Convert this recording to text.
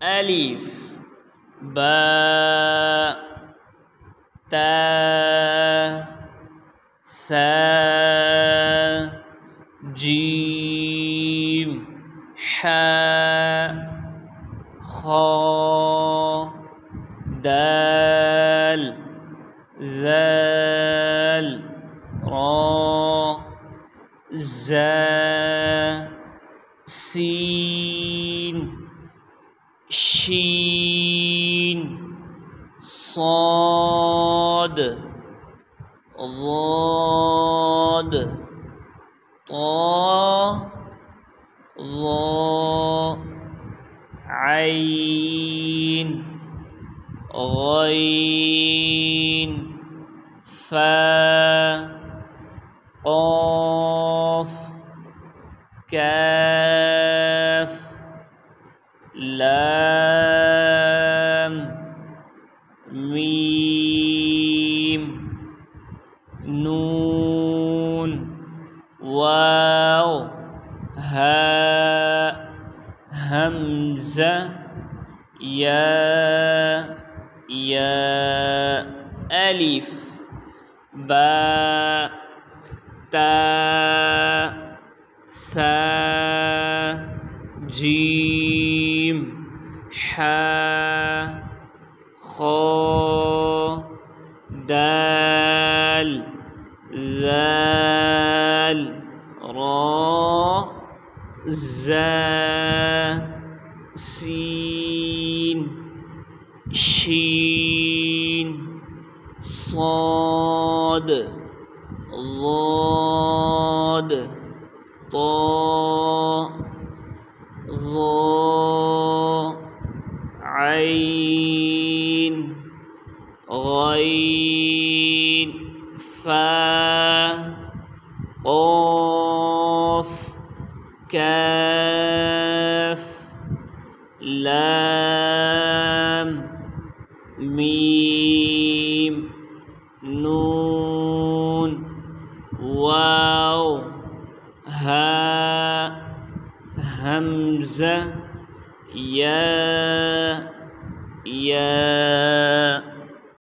ألف باء تاء ثاء جيم حاء خاء دال ذال را زا سين شين صاد ضاد طا ظا عين غين فا قاف كاف لام ميم نون واو هاء همزة ياء ألف باء تاء ثاء جيم حاء خاء دال ذال را زا سين شين صاد ضاد طا ظا عين غين فا قاف كاف لام ميم نون واو هاء همزة ياء